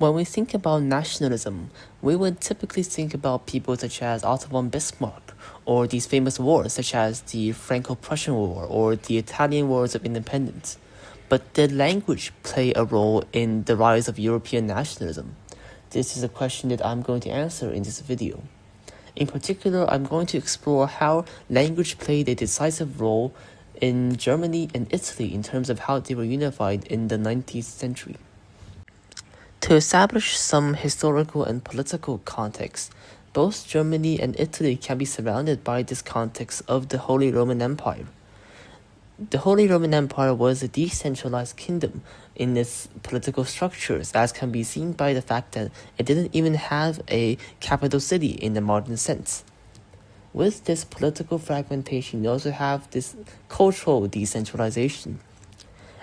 When we think about nationalism, we would typically think about people such as Otto von Bismarck, or these famous wars such as the Franco-Prussian War or the Italian Wars of Independence. But did language play a role in the rise of European nationalism? This is a question that I'm going to answer in this video. In particular, I'm going to explore how language played a decisive role in Germany and Italy in terms of how they were unified in the 19th century. To establish some historical and political context, both Germany and Italy can be surrounded by this context of the Holy Roman Empire. The Holy Roman Empire was a decentralized kingdom in its political structures, as can be seen by the fact that it didn't even have a capital city in the modern sense. With this political fragmentation, you also have this cultural decentralization.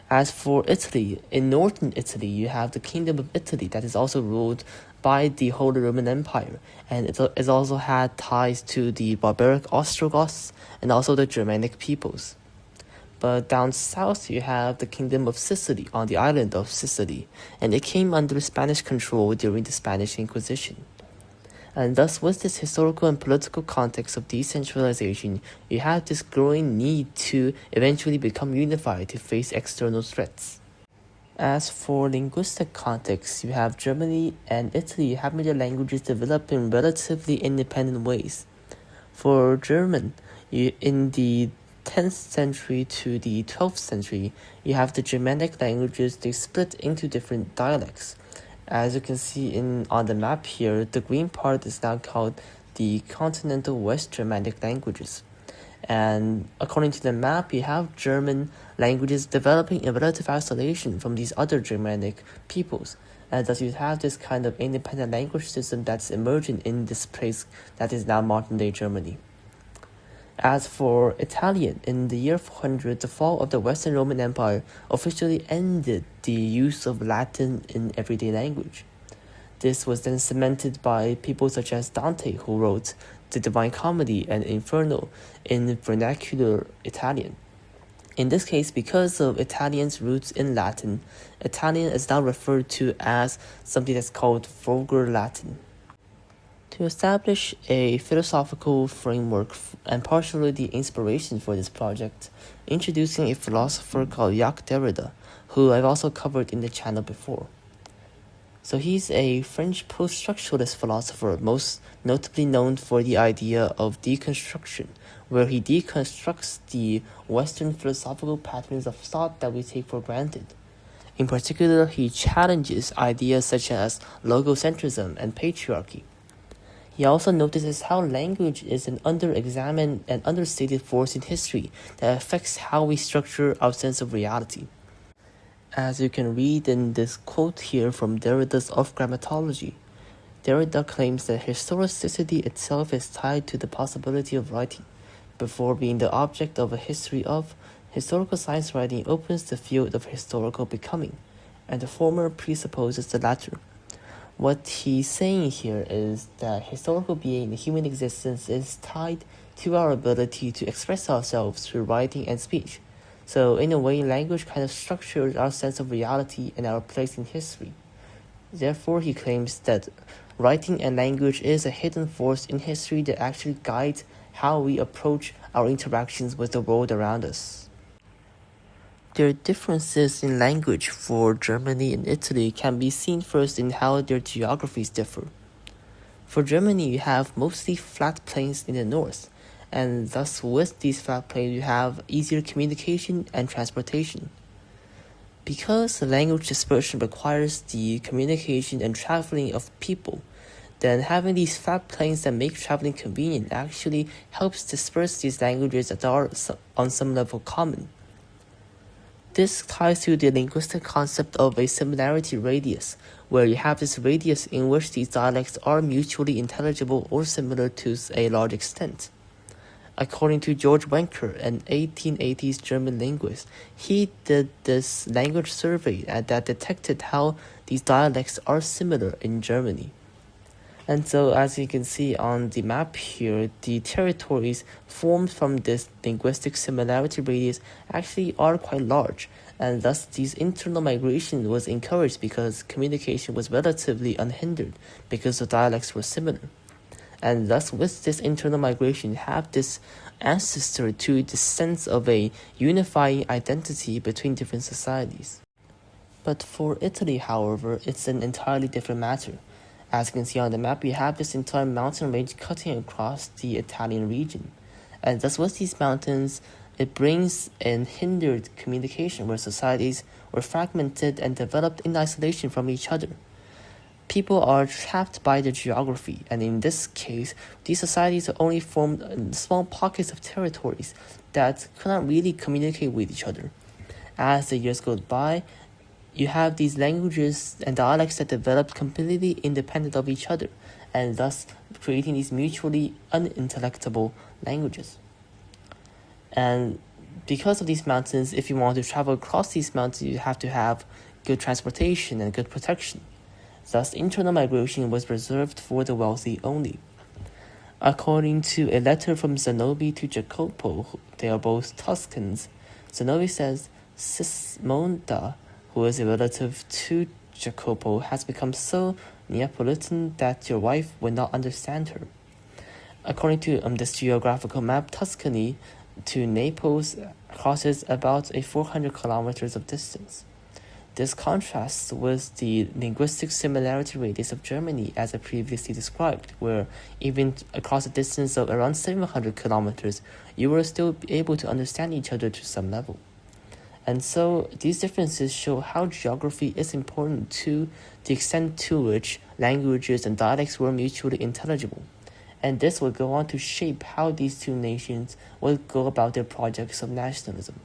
As for Italy, in northern Italy, you have the Kingdom of Italy that is also ruled by the Holy Roman Empire, and it also had ties to the barbaric Ostrogoths and also the Germanic peoples. But down south, you have the Kingdom of Sicily on the island of Sicily, and it came under Spanish control during the Spanish Inquisition. And thus, with this historical and political context of decentralization, you have this growing need to eventually become unified to face external threats. As for linguistic context, you have Germany and Italy having their languages develop in relatively independent ways. For German, in the 10th century to the 12th century, you have the Germanic languages, they split into different dialects. As you can see on the map here, the green part is now called the Continental West Germanic languages. And according to the map, you have German languages developing in relative isolation from these other Germanic peoples. And thus you have this kind of independent language system that's emerging in this place that is now modern-day Germany. As for Italian, in the year 400, the fall of the Western Roman Empire officially ended the use of Latin in everyday language. This was then cemented by people such as Dante, who wrote the Divine Comedy and Inferno in vernacular Italian. In this case, because of Italian's roots in Latin, Italian is now referred to as something that's called Vulgar Latin. To establish a philosophical framework and partially the inspiration for this project, introducing a philosopher called Jacques Derrida, who I've also covered in the channel before. So he's a French post-structuralist philosopher, most notably known for the idea of deconstruction, where he deconstructs the Western philosophical patterns of thought that we take for granted. In particular, he challenges ideas such as logocentrism and patriarchy. He also notices how language is an under-examined and understated force in history that affects how we structure our sense of reality. As you can read in this quote here from Derrida's Of Grammatology, Derrida claims that historicity itself is tied to the possibility of writing. Before being the object of a history of, historical science writing opens the field of historical becoming, and the former presupposes the latter. What he's saying here is that historical being, the human existence, is tied to our ability to express ourselves through writing and speech. So in a way, language kind of structures our sense of reality and our place in history. Therefore, he claims that writing and language is a hidden force in history that actually guides how we approach our interactions with the world around us. Their differences in language for Germany and Italy can be seen first in how their geographies differ. For Germany, you have mostly flat plains in the north, and thus with these flat plains you have easier communication and transportation. Because the language dispersion requires the communication and traveling of people, then having these flat plains that make traveling convenient actually helps disperse these languages that are on some level common. This ties to the linguistic concept of a similarity radius, where you have this radius in which these dialects are mutually intelligible or similar to a large extent. According to George Wencker, an 1880s German linguist, he did this language survey that detected how these dialects are similar in Germany. And so, as you can see on the map here, the territories formed from this linguistic similarity radius actually are quite large, and thus this internal migration was encouraged because communication was relatively unhindered because the dialects were similar. And thus with this internal migration, you have this ancestor to the sense of a unifying identity between different societies. But for Italy, however, it's an entirely different matter. As you can see on the map, we have this entire mountain range cutting across the Italian region. And thus with these mountains, it brings and hindered communication where societies were fragmented and developed in isolation from each other. People are trapped by their geography, and in this case, these societies are only formed in small pockets of territories that cannot really communicate with each other. As the years go by, you have these languages and dialects that develop completely independent of each other, and thus creating these mutually unintelligible languages. And because of these mountains, if you want to travel across these mountains, you have to have good transportation and good protection. Thus, internal migration was reserved for the wealthy only. According to a letter from Zanobi to Jacopo, they are both Tuscans. Zanobi says, Sismonda, who is a relative to Jacopo, has become so Neapolitan that your wife would not understand her. According to this geographical map, Tuscany to Naples crosses about a 400 kilometers of distance. This contrasts with the linguistic similarity radius of Germany as I previously described, where even across a distance of around 700 kilometers, you were still able to understand each other to some level. And so these differences show how geography is important to the extent to which languages and dialects were mutually intelligible. And this will go on to shape how these two nations will go about their projects of nationalism.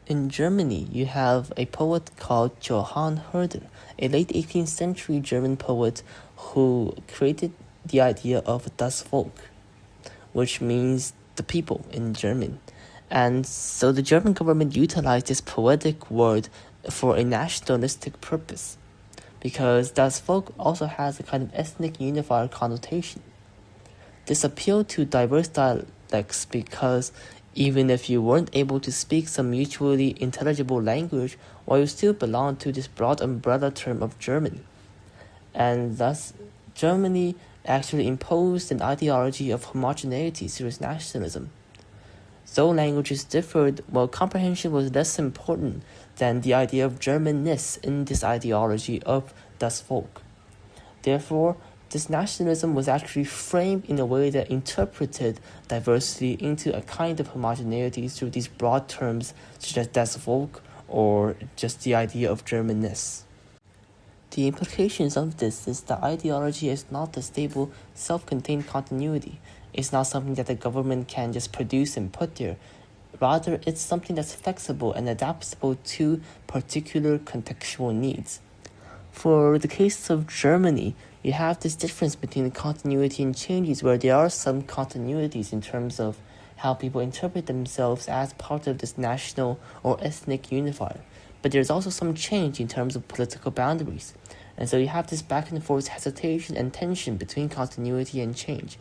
In Germany, you have a poet called Johann Herder, a late 18th century German poet who created the idea of das Volk, which means the people in German. And so the German government utilized this poetic word for a nationalistic purpose, because das Volk also has a kind of ethnic unifier connotation. This appealed to diverse dialects because even if you weren't able to speak some mutually intelligible language, while you still belonged to this broad umbrella term of German. And thus, Germany actually imposed an ideology of homogeneity through its nationalism. Though languages differed, comprehension was less important than the idea of Germanness in this ideology of das Volk. Therefore, this nationalism was actually framed in a way that interpreted diversity into a kind of homogeneity through these broad terms such as das Volk or just the idea of Germanness. The implications of this is that ideology is not a stable, self-contained continuity. It's not something that the government can just produce and put there. Rather, it's something that's flexible and adaptable to particular contextual needs. For the case of Germany, you have this difference between continuity and changes, where there are some continuities in terms of how people interpret themselves as part of this national or ethnic unifier. But there's also some change in terms of political boundaries. And so you have this back and forth hesitation and tension between continuity and change.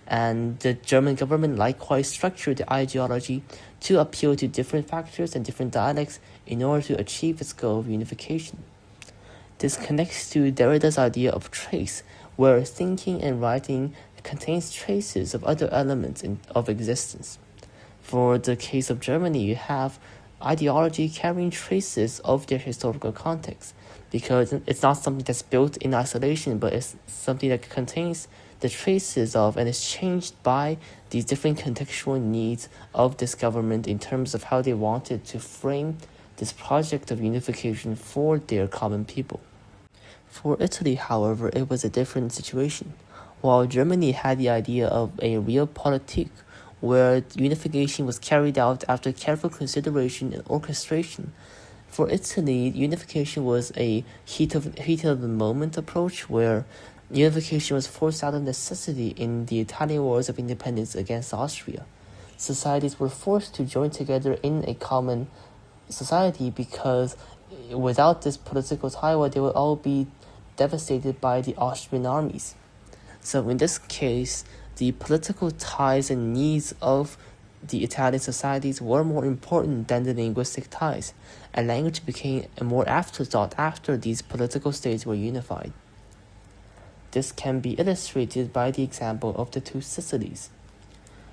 And the German government likewise structured the ideology to appeal to different factors and different dialects in order to achieve its goal of unification. This connects to Derrida's idea of trace, where thinking and writing contains traces of other elements of existence. For the case of Germany, you have ideology carrying traces of their historical context, because it's not something that's built in isolation, but it's something that contains the traces of and is changed by these different contextual needs of this government in terms of how they wanted to frame this project of unification for their common people. For Italy, however, it was a different situation. While Germany had the idea of a realpolitik, where unification was carried out after careful consideration and orchestration, for Italy, unification was a heat of the moment approach, where unification was forced out of necessity in the Italian wars of independence against Austria. Societies were forced to join together in a common society because without this political tie, they would all be devastated by the Austrian armies. So in this case, the political ties and needs of the Italian societies were more important than the linguistic ties, and language became a more afterthought after these political states were unified. This can be illustrated by the example of the two Sicilies.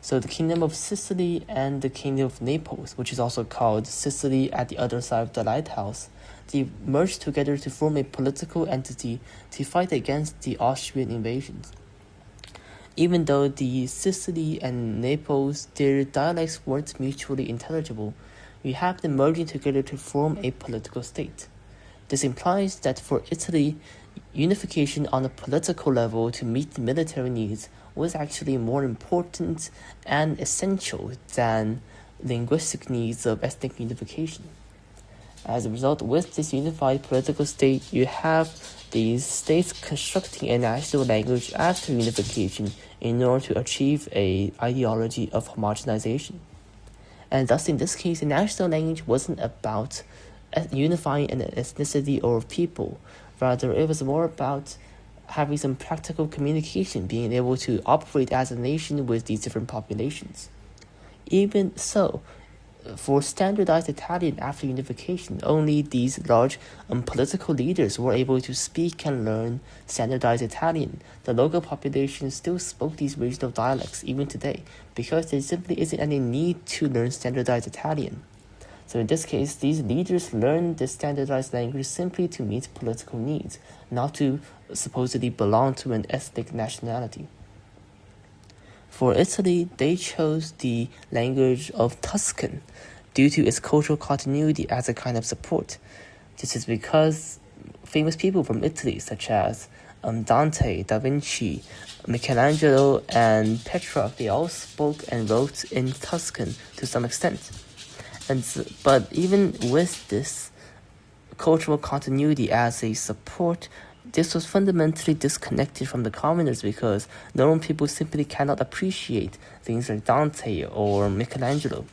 So the Kingdom of Sicily and the Kingdom of Naples, which is also called Sicily at the other side of the lighthouse, they merged together to form a political entity to fight against the Austrian invasions. Even though the Sicily and Naples, their dialects weren't mutually intelligible, we have them merging together to form a political state. This implies that for Italy, unification on a political level to meet the military needs was actually more important and essential than linguistic needs of ethnic unification. As a result, with this unified political state, you have these states constructing a national language after unification in order to achieve an ideology of homogenization. And thus, in this case, a national language wasn't about unifying an ethnicity or people. Rather, it was more about having some practical communication, being able to operate as a nation with these different populations. Even so, for standardized Italian after unification, only these large political leaders were able to speak and learn standardized Italian. The local population still spoke these regional dialects even today, because there simply isn't any need to learn standardized Italian. So in this case, these leaders learned the standardized language simply to meet political needs, not to supposedly belong to an ethnic nationality. For Italy, they chose the language of Tuscan due to its cultural continuity as a kind of support. This is because famous people from Italy, such as Dante, Da Vinci, Michelangelo, and Petrarch, they all spoke and wrote in Tuscan to some extent. But even with this cultural continuity as a support, this was fundamentally disconnected from the commoners because normal people simply cannot appreciate things like Dante or Michelangelo.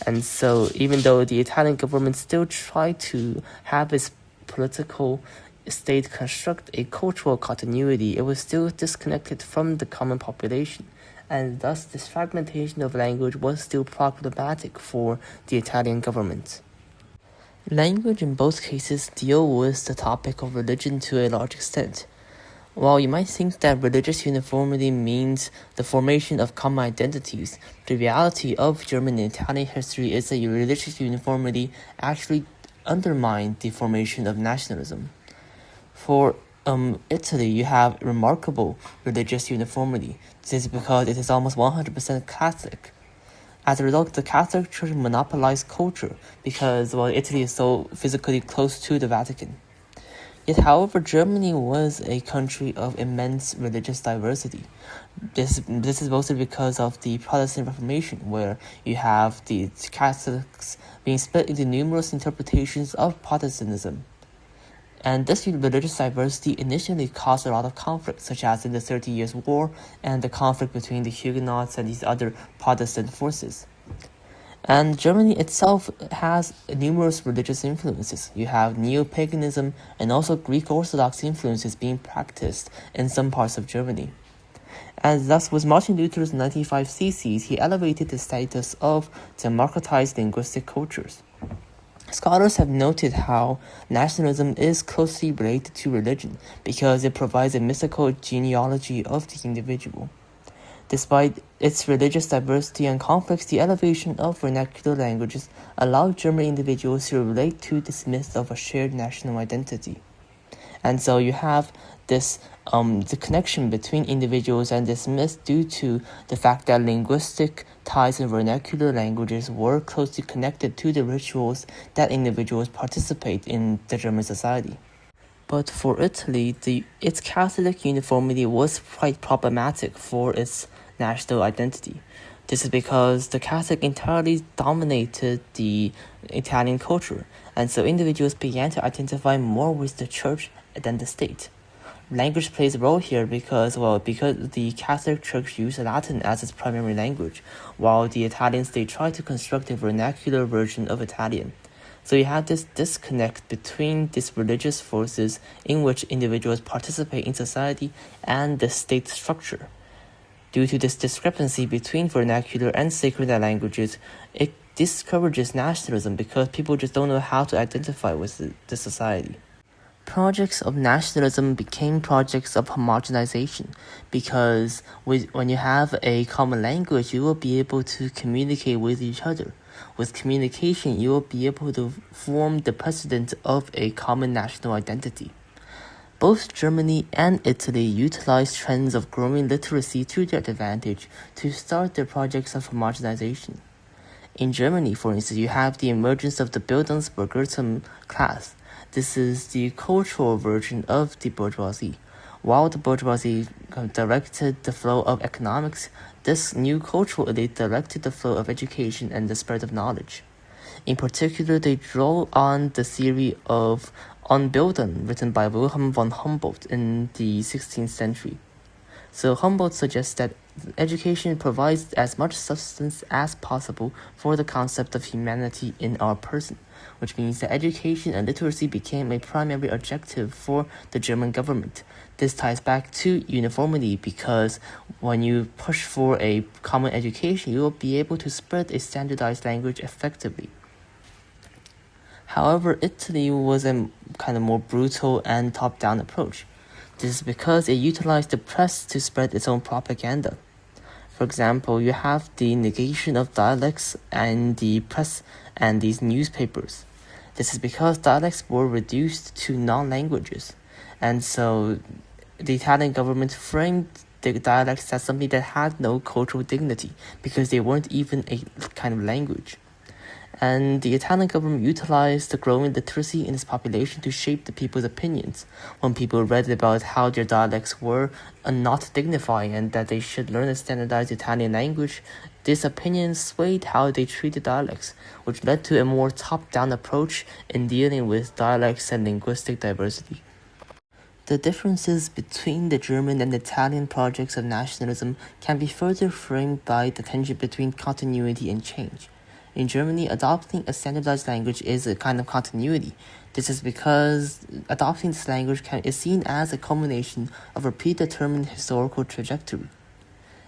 And so even though the Italian government still tried to have its political state construct a cultural continuity, it was still disconnected from the common population. And thus this fragmentation of language was still problematic for the Italian government. Language in both cases deal with the topic of religion to a large extent. While you might think that religious uniformity means the formation of common identities, the reality of German and Italian history is that religious uniformity actually undermined the formation of nationalism. For Italy, you have remarkable religious uniformity. This is because it is almost 100% Catholic. As a result, the Catholic Church monopolized culture because, Italy is so physically close to the Vatican. Yet, however, Germany was a country of immense religious diversity. This is mostly because of the Protestant Reformation, where you have the Catholics being split into numerous interpretations of Protestantism. And this religious diversity initially caused a lot of conflict, such as in the 30 Years' War and the conflict between the Huguenots and these other Protestant forces. And Germany itself has numerous religious influences. You have neo-paganism and also Greek Orthodox influences being practiced in some parts of Germany. And thus, with Martin Luther's 95 Theses, he elevated the status of democratized linguistic cultures. Scholars have noted how nationalism is closely related to religion because it provides a mystical genealogy of the individual. Despite its religious diversity and conflicts, the elevation of vernacular languages allowed German individuals to relate to this myth of a shared national identity. And so you have this the connection between individuals and this myth due to the fact that linguistic ties in vernacular languages were closely connected to the rituals that individuals participate in the German society. But for Italy, its Catholic uniformity was quite problematic for its national identity. This is because the Catholic entirely dominated the Italian culture, and so individuals began to identify more with the church than the state. Language plays a role here because the Catholic Church used Latin as its primary language, while the Italian state tried to construct a vernacular version of Italian. So you have this disconnect between these religious forces in which individuals participate in society and the state structure. Due to this discrepancy between vernacular and sacred languages, it discourages nationalism because people just don't know how to identify with the society. Projects of nationalism became projects of homogenization because when you have a common language, you will be able to communicate with each other. With communication, you will be able to form the precedent of a common national identity. Both Germany and Italy utilized trends of growing literacy to their advantage to start their projects of homogenization. In Germany, for instance, you have the emergence of the Bildungsbürgertum class. This is the cultural version of the bourgeoisie. While the bourgeoisie directed the flow of economics, this new cultural elite directed the flow of education and the spread of knowledge. In particular, they draw on the theory of Unbilden written by Wilhelm von Humboldt in the 16th century. So Humboldt suggests that education provides as much substance as possible for the concept of humanity in our person, which means that education and literacy became a primary objective for the German government. This ties back to uniformity because when you push for a common education, you will be able to spread a standardized language effectively. However, Italy was a kind of more brutal and top-down approach. This is because it utilized the press to spread its own propaganda. For example, you have the negation of dialects and the press and these newspapers. This is because dialects were reduced to non-languages, and so the Italian government framed the dialects as something that had no cultural dignity because they weren't even a kind of language. And the Italian government utilized the growing literacy in its population to shape the people's opinions. When people read about how their dialects were not dignifying and that they should learn a standardized Italian language, this opinion swayed how they treated dialects, which led to a more top-down approach in dealing with dialects and linguistic diversity. The differences between the German and Italian projects of nationalism can be further framed by the tension between continuity and change. In Germany, adopting a standardized language is a kind of continuity. This is because adopting this language is seen as a culmination of a predetermined historical trajectory.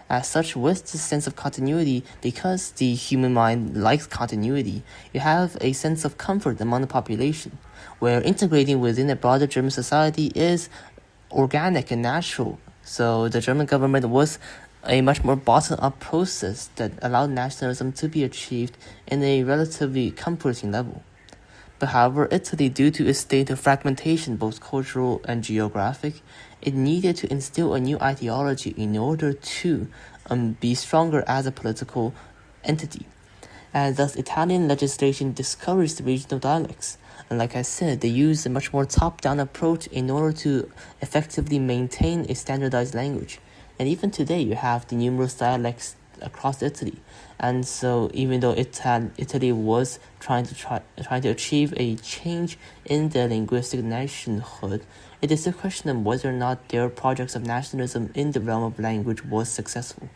As such, with this sense of continuity, because the human mind likes continuity, you have a sense of comfort among the population, where integrating within a broader German society is organic and natural. So the German government was a much more bottom-up process that allowed nationalism to be achieved in a relatively comforting level. But however, Italy, due to its state of fragmentation, both cultural and geographic, it needed to instill a new ideology in order to be stronger as a political entity. And thus, Italian legislation discouraged the regional dialects. And like I said, they used a much more top-down approach in order to effectively maintain a standardized language. And even today, you have the numerous dialects across Italy. And so even though Italy was trying to achieve a change in their linguistic nationhood, it is a question of whether or not their projects of nationalism in the realm of language was successful.